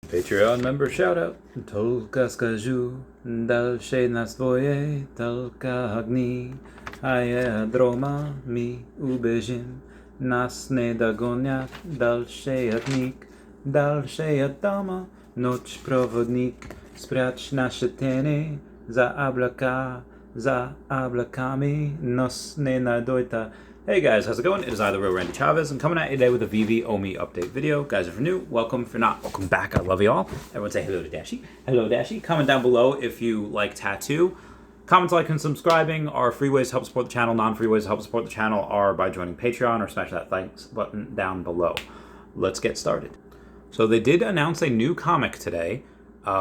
Patreon member shoutout. Tolka skaju, dalsze na swoje, talka agni, a ja droma mi ubežim, nas ne dogoniat, dalszejatnik, dalszejatama, noc przewodnik, sprać nasze teny, za ablakami, nos ne nadojta. Hey guys, how's it going? It is I, the real Randy Chavez. I'm coming at you today with a Veve OMI update video. Guys, if you're new, welcome. If you're not, welcome back. I love you all. Everyone say hello to Dashi. Hello, Dashi. Comment down below if you like tattoo. Comments, like, and subscribing are free ways to help support the channel. Non-free ways to help support the channel are by joining Patreon or smash that thanks button down below. Let's get started. So they did announce a new comic today,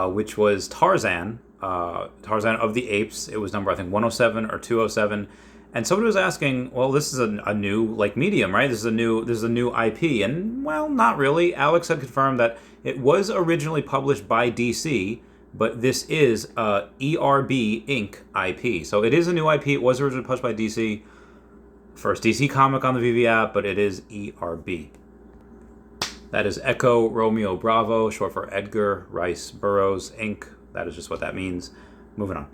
which was Tarzan. Tarzan of the Apes. It was number, I think, 107 or 207. And somebody was asking, well, this is a new medium, right? This is a new IP, and well, not really. Alex had confirmed that it was originally published by DC, but this is ERB Inc. IP. So it is a new IP. It was originally published by DC. First DC comic on the Veve app, but it is ERB. That is Echo Romeo Bravo, short for Edgar Rice Burroughs Inc. That is just what that means. Moving on.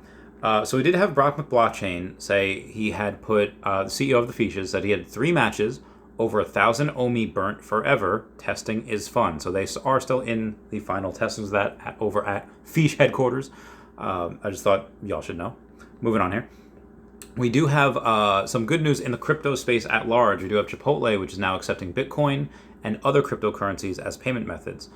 So we did have Brock McBlockchain say he had put, the CEO of the Fiches said he had 3 matches, over 1,000 OMI burnt forever. Testing is fun. So they are still in the final testings of that over at Fiche headquarters. I just thought y'all should know. Moving on here. We do have some good news in the crypto space at large. We do have Chipotle, which is now accepting Bitcoin and other cryptocurrencies as payment methods.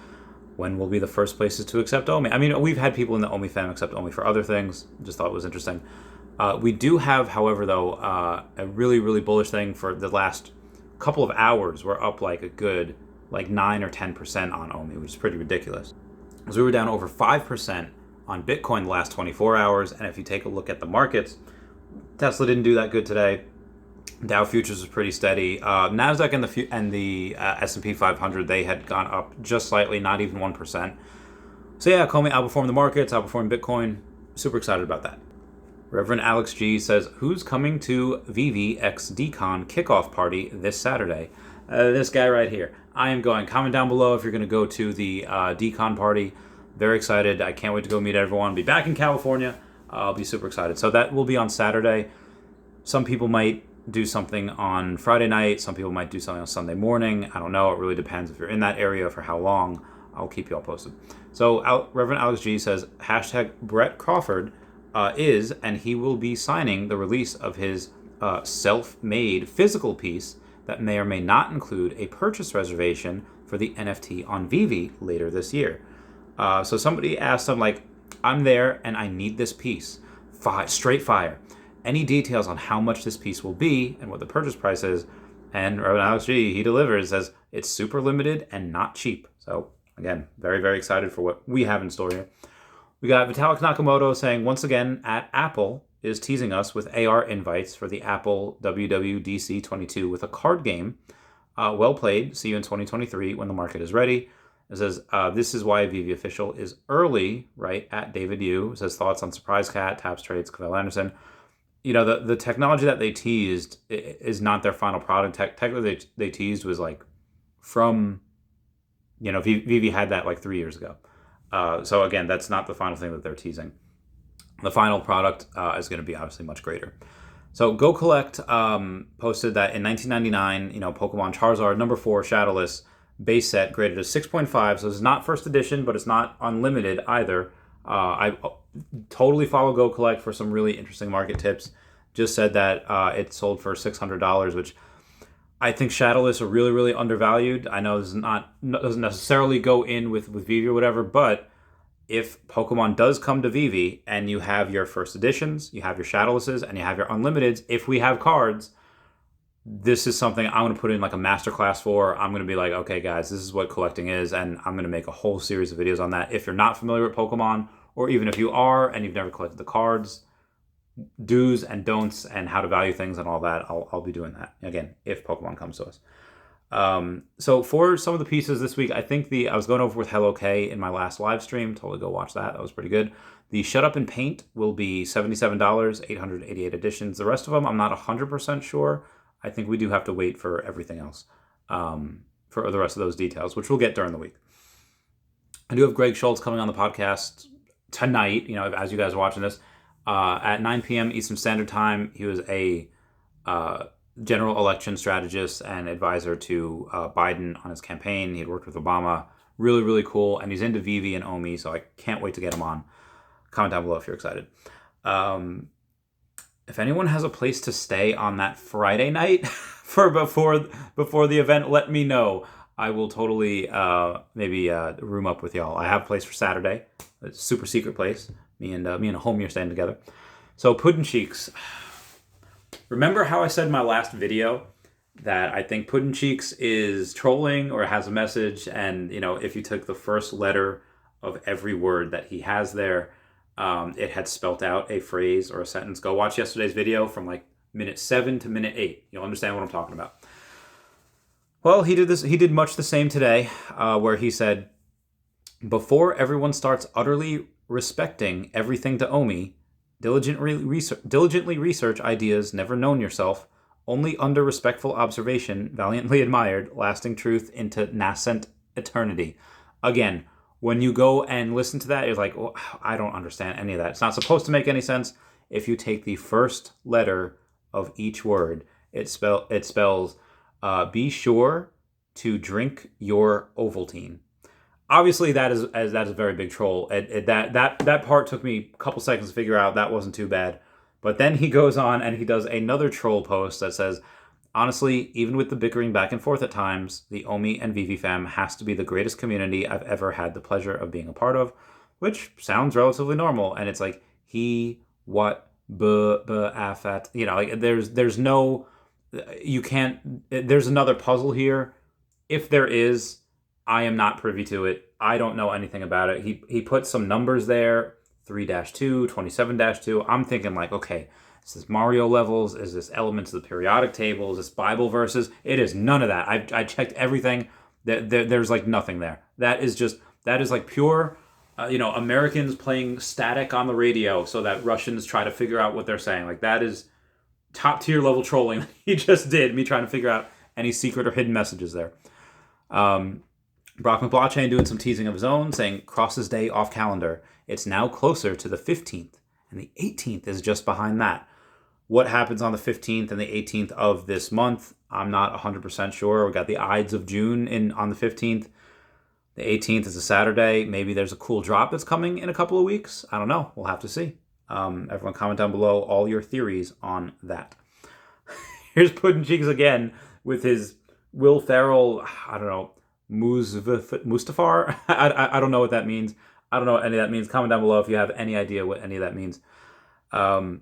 When will be the first places to accept OMI? I mean, we've had people in the OMI fam accept OMI for other things. Just thought it was interesting. We do have, however, though, a really, really bullish thing for the last couple of hours. We're up like a good 9 or 10% on OMI, which is pretty ridiculous. Because we were down over 5% on Bitcoin the last 24 hours. And if you take a look at the markets, Tesla didn't do that good today. Dow futures was pretty steady. Nasdaq and the S&P 500, they had gone up just slightly, not even 1%. So yeah, Comey outperformed the markets, outperformed Bitcoin. Super excited about that. Reverend Alex G says, who's coming to Veve X Decon kickoff party this Saturday? This guy right here. I am going. Comment down below if you're going to go to the Decon party. Very excited. I can't wait to go meet everyone. Be back in California. I'll be super excited. So that will be on Saturday. Some people might do something on Friday night. Some people might do something on Sunday morning. I don't know. It really depends if you're in that area for how long. I'll keep you all posted. So Reverend Alex G says, hashtag Brett Crawford is, and he will be signing the release of his self-made physical piece that may or may not include a purchase reservation for the NFT on Veve later this year. So somebody asked him, like, I'm there and I need this piece. Straight fire. Any details on how much this piece will be and what the purchase price is. And Reverend Alex G, he delivers, says it's super limited and not cheap. So again, very, very excited for what we have in store here. We got Vitalik Nakamoto saying, once again, at Apple is teasing us with AR invites for the Apple WWDC 22 with a card game. Well played. See you in 2023 when the market is ready. It says, this is why Veve Official is early, right? At David Yu. It says, thoughts on Surprise Cat, Taps Trades, Cavell Anderson. You know, the technology that they teased is not their final product. Technically, they teased was like from, you know, Veve had that like 3 years ago. So again, that's not the final thing that they're teasing. The final product is going to be obviously much greater. So Go Collect posted that in 1999, you know, Pokemon Charizard number 4 Shadowless base set graded as 6.5. So it's not first edition, but it's not unlimited either. I totally follow Go Collect for some really interesting market tips. Just said that it sold for $600, which I think Shadowless are really, really undervalued. I know this is doesn't necessarily go in with Veve or whatever, but if Pokemon does come to Veve and you have your first editions, you have your Shadowlesses, and you have your Unlimiteds, if we have cards, this is something I'm going to put in like a masterclass for. I'm going to be like, okay, guys, this is what collecting is, and I'm going to make a whole series of videos on that. If you're not familiar with Pokemon, or even if you are and you've never collected the cards, do's and don'ts and how to value things and all that, I'll be doing that, again, if Pokemon comes to us. So for some of the pieces this week, I think I was going over with Hello K in my last live stream. Totally go watch that. That was pretty good. The Shut Up and Paint will be $77, 888 editions. The rest of them, I'm not 100% sure. I think we do have to wait for everything else, for the rest of those details, which we'll get during the week. I do have Greg Schultz coming on the podcast tonight, as you guys are watching this, at 9 p.m. Eastern Standard Time. He was a general election strategist and advisor to Biden on his campaign. He had worked with Obama. Really, really cool. And he's into Veve and OMI, so I can't wait to get him on. Comment down below if you're excited. If anyone has a place to stay on that Friday night for before the event, let me know. I will totally maybe room up with y'all. I have a place for Saturday. It's a super secret place. Me and a homie are staying together. So Puddin' Cheeks. Remember how I said in my last video that I think Puddin' Cheeks is trolling or has a message, and if you took the first letter of every word that he has there, it had spelt out a phrase or a sentence. Go watch yesterday's video from like minute 7 to minute 8. You'll understand what I'm talking about. Well, he did much the same today, where he said, before everyone starts utterly respecting everything to OMI, diligently research ideas never known yourself, only under respectful observation, valiantly admired, lasting truth into nascent eternity. Again, when you go and listen to that, you're like, oh, I don't understand any of that. It's not supposed to make any sense. If you take the first letter of each word, it spells be sure to drink your Ovaltine. Obviously, that is a very big troll. That part took me a couple seconds to figure out. That wasn't too bad. But then he goes on and he does another troll post that says, honestly, even with the bickering back and forth at times, the OMI and Veve fam has to be the greatest community I've ever had the pleasure of being a part of, which sounds relatively normal. And it's like, he, what, affat, there's no, you can't, there's another puzzle here. If there is, I am not privy to it. I don't know anything about it. He put some numbers there, 3-2, 27-2. I'm thinking like, okay, is this Mario levels? Is this elements of the periodic table? Is this Bible verses? It is none of that. I checked everything. There's like nothing there. That is like pure, Americans playing static on the radio so that Russians try to figure out what they're saying. Like that is top tier level trolling he just did, me trying to figure out any secret or hidden messages there. Brock McBlockchain doing some teasing of his own, saying crosses day off calendar. It's now closer to the 15th, and the 18th is just behind that. What happens on the 15th and the 18th of this month, I'm not 100% sure. We got the Ides of June on the 15th. The 18th is a Saturday. Maybe there's a cool drop that's coming in a couple of weeks. I don't know. We'll have to see. Everyone comment down below all your theories on that. Here's Puddin' Cheeks again with his Will Ferrell, I don't know, Mustafar? I don't know what that means. I don't know what any of that means. Comment down below if you have any idea what any of that means. And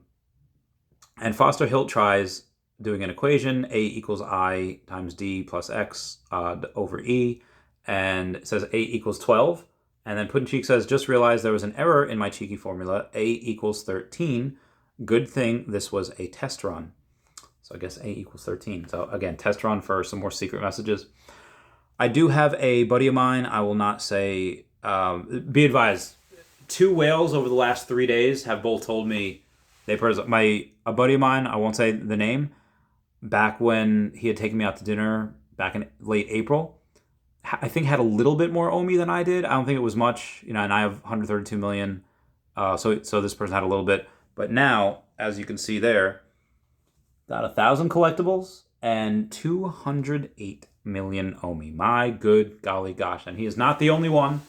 Foster Hilt tries doing an equation, A equals I times D plus X over E, and it says A equals 12. And then Puddin' Cheek says, just realized there was an error in my cheeky formula, A equals 13. Good thing this was a test run. So I guess A equals 13. So again, test run for some more secret messages. I do have a buddy of mine, I will not say, be advised, 2 whales over the last 3 days have both told me, a buddy of mine, I won't say the name, back when he had taken me out to dinner back in late April, I think had a little bit more OMI than I did. I don't think it was much, and I have 132 million, so this person had a little bit. But now, as you can see there, got 1,000 collectibles and 208 million OMI. My good golly gosh. And he is not the only one.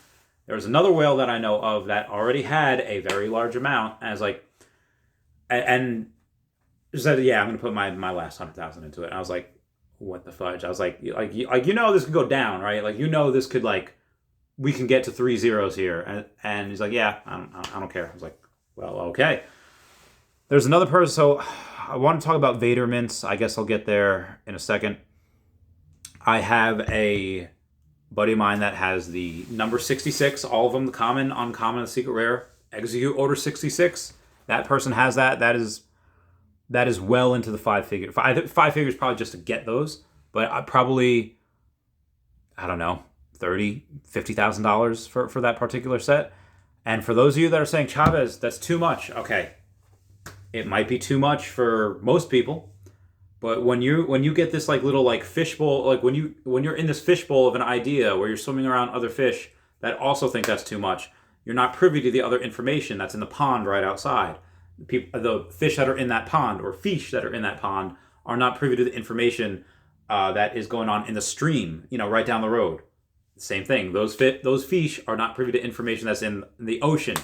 There's another whale that I know of that already had a very large amount. And said, yeah, I'm going to put my last 100,000 into it. And I was like, what the fudge? I was like, this could go down, right? This could we can get to 3 zeros here. And he's like, yeah, I don't care. I was like, well, okay. There's another person. So I want to talk about Vader mints. I guess I'll get there in a second. I have a buddy of mine that has the number 66, all of them, the common, uncommon, the secret rare, execute order 66. That person has that. That is well into the 5 figure. 5 figures probably just to get those, but I don't know, $50,000 for that particular set. And for those of you that are saying, Chavez, that's too much. Okay, it might be too much for most people. But when you get this little fishbowl, when you're in this fishbowl of an idea where you're swimming around other fish, that also think that's too much. You're not privy to the other information that's in the pond right outside. The fish that are in that pond, or fish that are in that pond, are not privy to the information that is going on in the stream, right down the road. Same thing. Those fish are not privy to information that's in the ocean.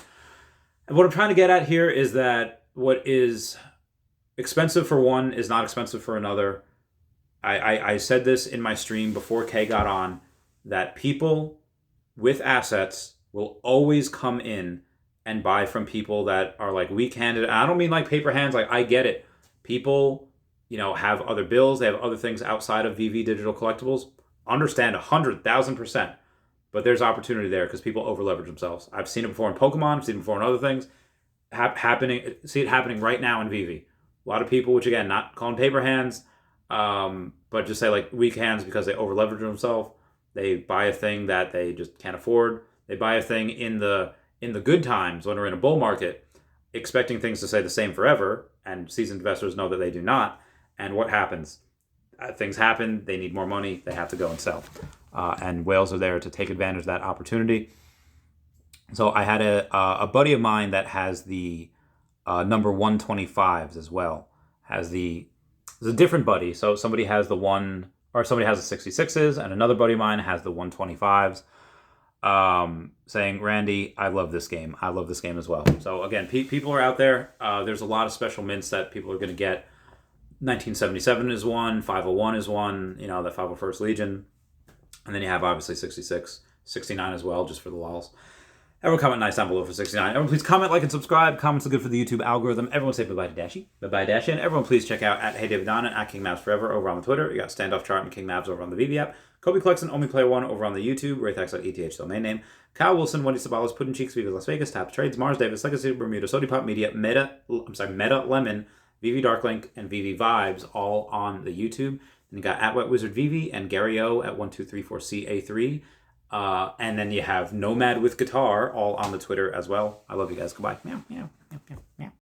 And what I'm trying to get at here is that what is expensive for one is not expensive for another. I said this in my stream before Kay got on, that people with assets will always come in and buy from people that are like weak-handed. I don't mean like paper hands. Like, I get it. People, have other bills. They have other things outside of VV Digital Collectibles. Understand 100,000%. But there's opportunity there because people over-leverage themselves. I've seen it before in Pokemon. I've seen it before in other things. See it happening right now in VV. A lot of people, which again, not calling paper hands, but just say like weak hands because they over-leverage themselves. They buy a thing that they just can't afford. They buy a thing in the good times when we're in a bull market, expecting things to stay the same forever, and seasoned investors know that they do not. And what happens? Things happen. They need more money. They have to go and sell. And whales are there to take advantage of that opportunity. So I had a buddy of mine that has the number 125s as well. It's a different buddy. So somebody has the 66s, and another buddy of mine has the 125s. Saying, Randy, I love this game. I love this game as well. So again, people are out there. There's a lot of special mints that people are going to get. 1977 is one. 501 is one. The 501st Legion. And then you have obviously 66, 69 as well, just for the lulz. Everyone comment nice down below for 69. Everyone please comment, like, and subscribe. Comments are good for the YouTube algorithm. Everyone say bye-bye to Dashy. Bye-bye, Dashy. And everyone please check out at HeyDavidDon and at KingMavsForever over on the Twitter. You got Standoff Chart and King Mavs over on the VV app. Kobe Collects and OMI Player 1 over on the YouTube. Raythax.eth domain name. Kyle Willson, Wendy Stibalis, Puddin Cheeks, Viva Las Vegas, Tap Trades, Mars Davis, Legacy Bermuda, Sody Pop Media, Meta Lemon, VV Darklink, and VV Vibes all on the YouTube. And you got at Wet Wizard VV and Gary O at 1234CA3. And then you have Nomad with Guitar all on the Twitter as well. I love you guys. Goodbye. Meow, meow.